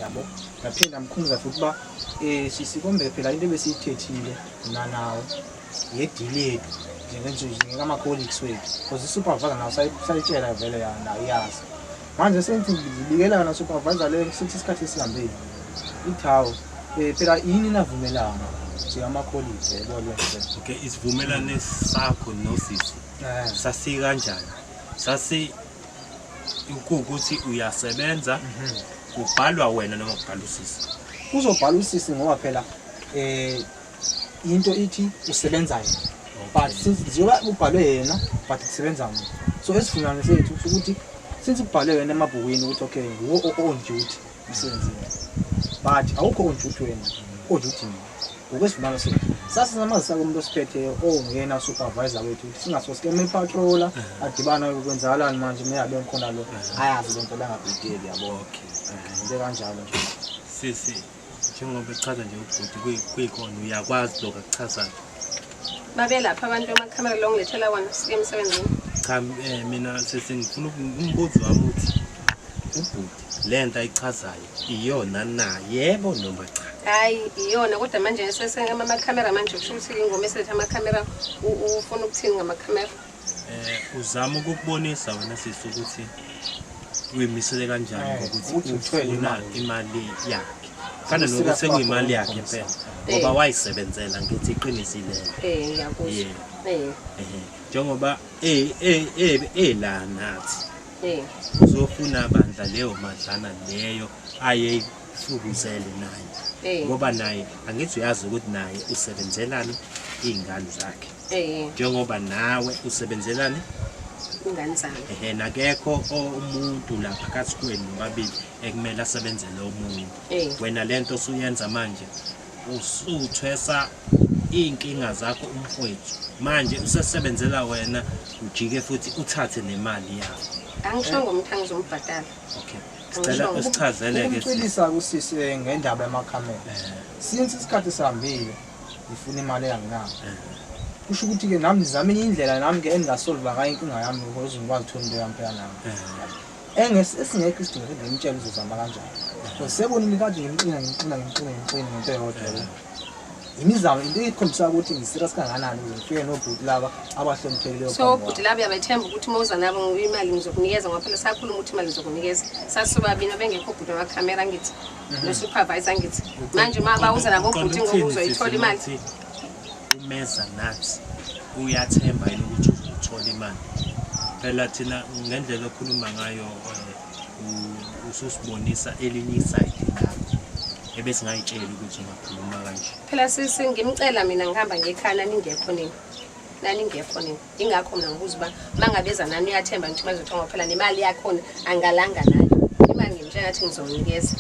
yabo ngaphinda mkhumbuza futhi ba sisikombe phela into ebesiyithethile nawo yedelete njengama colleagues wethu because supervisor nawo sayitshela vele yana iyazi manje senthi ngibikela na supervisor le sithi isikhathi esihambile ithawo phela yini navumelana siyama colleagues yebo lo okay isivumelane sakho nosisi sasi kanjani sasi ukuthi uyasebenza ubhalwa wena noma ubhala usisi uzobhala usisi ngoba phela into ithi usebenza yena but since njengoba ubhalwe yena but kusebenza mina so esifunana sethu ukuthi since ubhalwe wena emabhukwini ukuthi okay on duty umsebenzini but awukho on duty wena on duty mina ngokwesifunana sethu sasinamazisa komuntu osiphetheyo ongena supervisor wethu singasoske epatrola adibana ukwenzakalani manje meyabe ngikhona lo ayazi lento la ngabhideli yabo okay into kanjalo nje sisi njengoba echaza nje ubhuti kuyikhona uyakwazi lokho akuchazayo babe lapha abantu amakhamera lo ngilethela wona sike emsebenzini cha mina sesingifuna umbuzo wami uthi ubhuti lento ayichazayo iyona na yebo noma cha hayi iyona kodwa manje sesengama amakhamera manje kusho ukuthi ingoma esethe amakhamera ufuna ukuthini ngamakhamera uzama ukubonisa wena sisi ukuthi uyimisele kanjani ngokuthi ufuna imali yakhe kana nokuthi sekuyimali yakhe phela ngoba wayisebenzela ngithi iqinisile ngiyakuzwa njengoba la nathi uzofuna bandla leyo madlana leyo ayeyifukuzele naye ngoba naye angithi uyazi ukuthi naye usebenzelana izingane zakhe njengoba nawe usebenzelana ingane zami nakekho umuntu lapha phakathi kwenu babili ekumele asebenzele umuntu wena lento usuyenza manje usuthwesa inkinga zakho umfowethu manje usesebenzela wena ujike futhi uthathe nemali yakho angisho ngomtha ngizombhadala okay sicela usichazele ke ucilisa kusisi ngendaba yamakhamera since isikhathi sihambile ngifuna imali yanginayo kusho ukuthi ke nami ngizame indlela nami ke engasolve ngayo inkinga yami ukuze ngikwazi ukuthola into yami phela nami esingekho isidingo ukuthi ngimtshele uzozama kanjani so sebonile kanje ngimqina ngento yodwa imizamo into ikhombisa ukuthi ngiserious kangakanani ukuze ngifike nobhuti laba abahlonipheleyo so ubhuti laba yabathemba ukuthi mawuza nabo imali ngizokunikeza ngoba phela sakhuluma ukuthi imali ngizokunikeza sasobabini bengekho ubhuti wamakhamera ngithi no supervisor ngithi manje mabawuza nabo ubhuti ngokuzoyithola imali umeza nathi uyathemba yini ukuthi uzothola imali phela thina ngendlela okhuluma ngayo ususibonisa elinye iside lakho ebese ngayitshela ukuthi ungakhuluma kanje phela sisi ngimcela mina ngihamba ngekhaya ningekho nini ningekho nini ingakho mina ngibuza ba mangabeza nani uyathemba ngithi bazothonga phela nemali yakho angalanga nayo imali ngimtshela ngathi ngizonikeza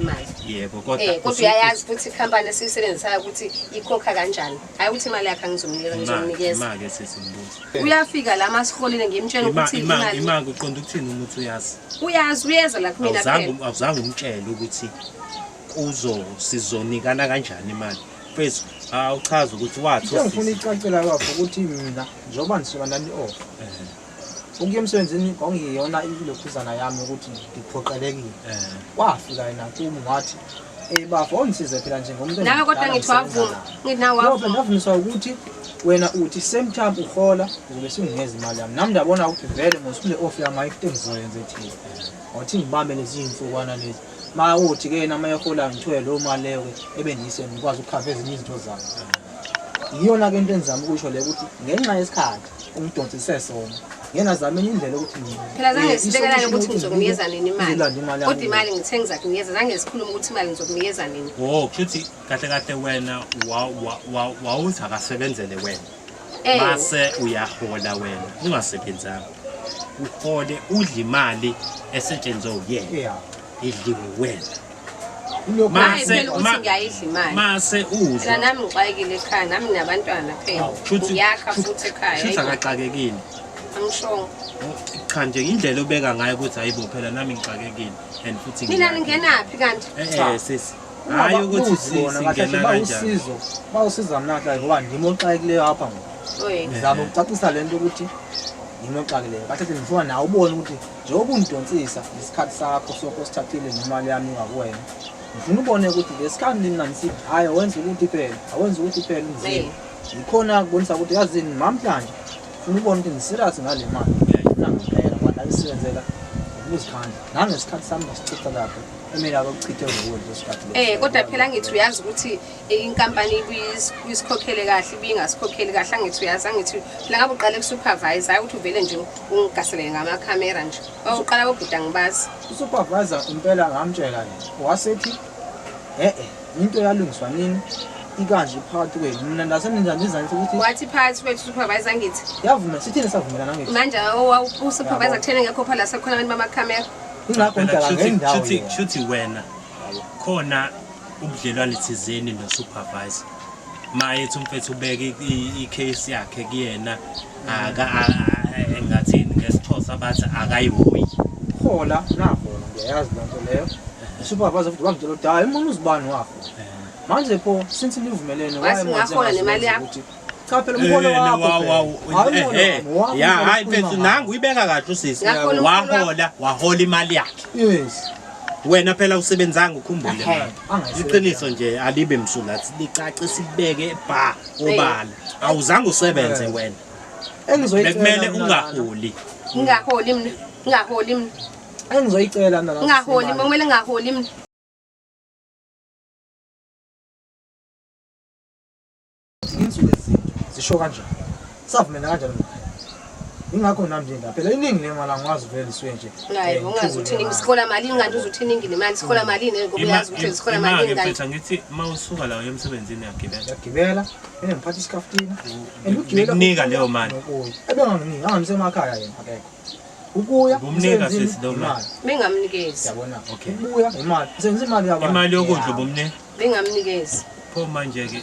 imali yebo kodwa uyayazi ukuthi ikhampani esiyisebenzisayo ukuthi ikhokha kanjani hayi ukuthi imali yakhe ngizonikeza imali sesimbuza uyafika la masiholile ngimtshela ukuthi imali uqonda ukuthini umuntu uyazi uyeza la kumina phela awuzange umtshele ukuthi sizonikana kanjani imali first awuchaza ukuthi wathi ngifuna icacela kwapho ukuthi mina njoba nisuka nani off ukuya emsebenzini kwangiyona ilokhuzana yami ukuthi ngiphoqelekile wafika yena kimi ngathi bafo ongisize phela njengomuntu nawe kodwa ngithi wavuma nginawo wavuma ndavuniswa ukuthi wena uthi same time uhola uzobe singingeza imali yami nami ndabona ukuthi vele ngosule off yami ayikho ngizoyenza ethi wathi ngibambe lezi insukwana lezi ma uthi ke nama yahola ngithoye lo mali leyo ebengise ngikwazi ukukhava ezinye izinto zami iyona ke into enzama ukusho le ukuthi ngenxa yesikhathi ungidonsise sona ngena zama indlela ukuthi phela zange sibekelane ukuthi ngizokunikeza nini imali kodwa imali ngithe ngizakunikeza zange sikhuluma ukuthi imali ngizokunikeza nini kushuthi kahle wena wawuthi akasebenzele wena base uyahola wena ungasebenzanga uhole udla imali esetshenzwe uyena idliwe wena mase uzwa nami ngixakile ekhaya nami nabantwana phela uyakha futhi ekhaya futhi akaxakekile angisho cha nje indlela obeka ngayo ukuthi hayibo phela nami ngixakekile and futhi mina ningenapi kanti sisi hayi ukuthi singena kanjani bawusiza mnaka ngoba ngimo oxakekileyo apha ngoba ngizama ukucacisa lento ukuthi nginoxakileyo kahle ngifuna nawe ubone ukuthi njengoba ungidonsisa isikhathi sakho sokosithathile nemali yami ngakuwena ngifuna ubone ukuthi lesikhathi ninanisithi hayi wenza ukuthi phela awenza ukuthi phela unzima ikhona kubonisa ukuthi yazini namhlanje ufuna ubone ukuthi ngiserious ngale mali nangiphela ngoba nalisebenzela ukuzikhandla nangesikhathi sami ngisichitha lapho emela ukuchitha ukudla isikhathi kodwa phela ngithi uyazi ukuthi inkampani kuyisikhokhele kahle ibingasikhokheli kahle angithi uyazi angithi la ngabe uqale kusupervisor hayi ukuthi uvele nje ungaselele ngamakhamera nje uqala bobhuda ngibazi usupervisor impela ngamtshela yena wasethi into yalungiswa nini ikanje phakathi kwenu mina ndaseninjandiza ukuthi wathi phakathi kwethu supervisor ngithi yavuma sithini savumelana ngithi manje usupervisor kuthena ngekho phala sekhona abantu bamakhamera ingakho ngidala ngendawo shuthi wena khona ubudlelwane thizeni no supervisor mayethi umfethu ubeke icase yakhe kuyena engathini ngesixhosa bathi akayihoyi hola nahola ngiyazi lonto leyo supervisor futhi wangitshela ukuthi hayi umuntu uzibani wakho manje pho since nivumelene wayengahola nemali yakho cha phela umholo wakho ya hayi mfethu nangu uyibeka kahle usisi wahola imali yakhe yes wena phela usebenzanga ukhumbule manje iqiniso nje alibe msulathi licace sibeke obala awuzange usebenze wena bekumele ungaholi ngaholi mina engizoyicela nala ngaholi kumele ngaholi mina insuku zisho kanjani savumela kanjani ingakho nami nje phela iningi lemali angikwazi vele iswe nje hayi ungazi uthini isikole malini kanti uzothi iningi nemali isikole malini ngoba uyazi ukuthi isikole malini kanti mfethu ngithi mawusuka la emsebenzini yagibela ngiphatha isikaftina nika leyo mali ebenganginika angisemakhaya yena akekho ukuya umnika sisi leyo mali bengamnikezi yabona okay ubuya imali senze imali yabantu imali yokudla bomne bengamnikezi pho manje ke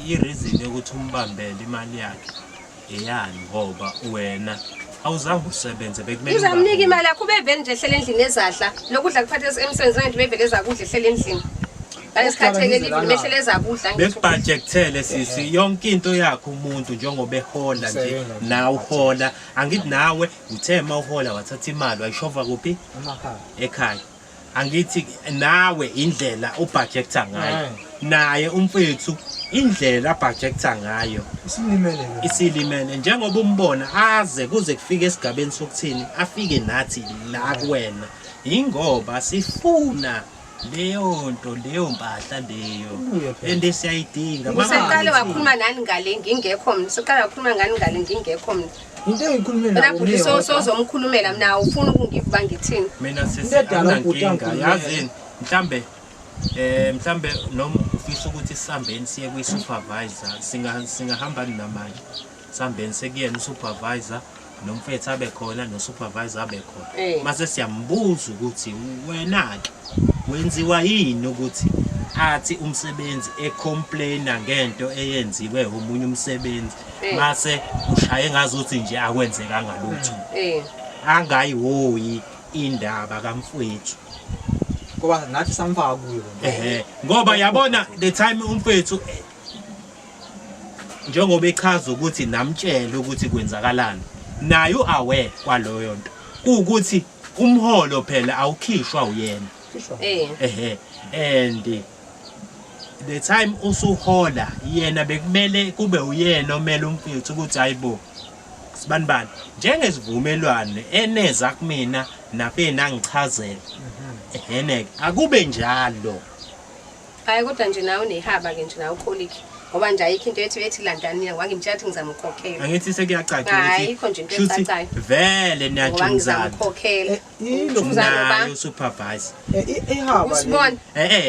ireason yokuthi umbambele imali yakhe eyani ngoba wena awuzange usebenze bekumele uzamnika imali yakho ubevele nje ehlele endlini ezadla lokudla kuphatha emsebenzini nje bevele ezakudla ehlele endlini bayesikhatheke livini mehlele ezakudla bekubudgetele sisi yonke into yakho umuntu njengoba ehola nje nawe uhola angithi nawe uthema uhola wathatha imali wayishova kuphi ekhaya angithi nawe indlela ubudgeta ngayo naye umfethu indlela budgeta ngayo isilimele njengoba umbona aze kuze kufike esigabeni sokuthini afike nathi la kuwena ingoba sifuna leyo nto leyo mpahla leyo ende siyayidinga useqale wakhuluma nani ngale ngingekho mina useqale wakhuluma ngani ngale ngingekho mina into engikhulumela nawo sozomkhulumela mina ufuna ukungiva ngithini mina sesiyanankinga yazini mhlambe noma ufisa ukuthi sihambeni siye kwi-supervisor singahamba namanje sihambeni sekuyena usupervisor nomfethu abe khona no-supervisor abe khona mase siyambuza ukuthi wena-ke wenziwa yini ukuthi athi umsebenzi ecomplaina ngento eyenziwe omunye umsebenzi mase ushaye ngazuthi nje akwenzekanga lutho angayihoyi indaba kamfethu ngoba nathi samfaka kuyo ngoba yabona the time umfethu njengoba echaza ukuthi namtshela ukuthi kwenzakalani naye aware kwaloyo nto ukuthi umholo phela awukhishwa uyena and the time usuhola yena bekumele kube uyena omele umfethu ukuthi hayibo sibanibani njengesivumelwane eneza kumina nafena ngichazela eheneke akube njalo hayi kodwa nje nawe unehaba ke nje nawe ukoliki ngoba nje ayikho into ethi landani ngangimtshela ukuthi ngizama ukukhokhela angithi sekuyacaca ayikho nje into ecacayo vele niyajuzana ukukhokhela nayo supervisor ehaba usibona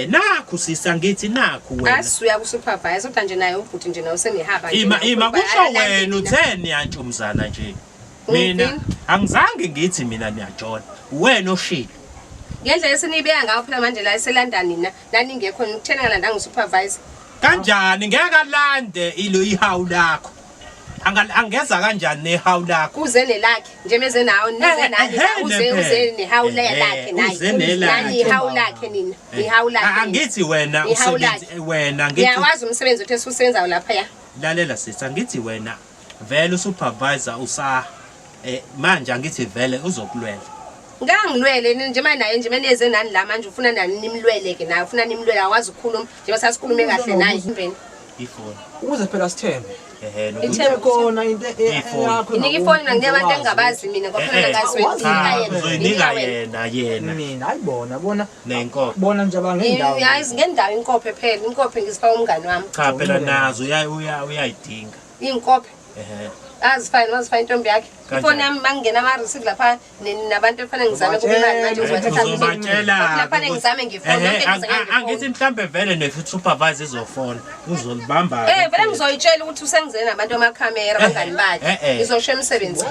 nakho sisa ngithi nakho wena asuya ku supervisor kodwa nje naye ubhuti nje nawe senehaba ima kusho wena utheni yantsumzana nje mina angizange ngithi mina niyajona wena oshilo ngendlela esenibeka ngayo phela manje la eseLondon nina nani ngekho ngikuthena ngalanda ngi-supervisor kanjani ngeke alande ilo ihawu lakho angeza kanjani nehawu lakho kuze nelakhe nje meze nawo nize nani uze nehawu lakhe naye nani ihawu lakhe nina ihawu lakhe angithi wena usebenzi wena ngithi yawazi umsebenzi othi usebenzayo lapha ya lalela sisa ngithi wena vele usupervisor manje angithi vele uzokulwela. Ngangilwele nje manje naye nje meneze nani la manje ufuna nani nimlwele ke naye ufuna nimlwele awazi ukukhuluma nje sasikhulume kahle naye ifoni ukuze phela sithembe ithembe khona into yakho inika ifoni nangiyabantu engabazi mina kwaphela uzoyinika yena mina ayibona bona nenkomo bona nje abangendawo yazi ngendawo inkophe phela inkophe ngisifa umngani wami cha phela nazo uyayidinga inkophe azifine wazifine intombi yakhe ifoni yami mangena ama receipt lapha nabantu efanele ngizame kubelana manje uzobatshela lapha ngizame ngifone angithi mhlambe vele ne-food supervisor izofona uzolibamba vele ngizoyitshela ukuthi usengizele nabantu amakhamera bangani bakhe ngizosho emsebenzini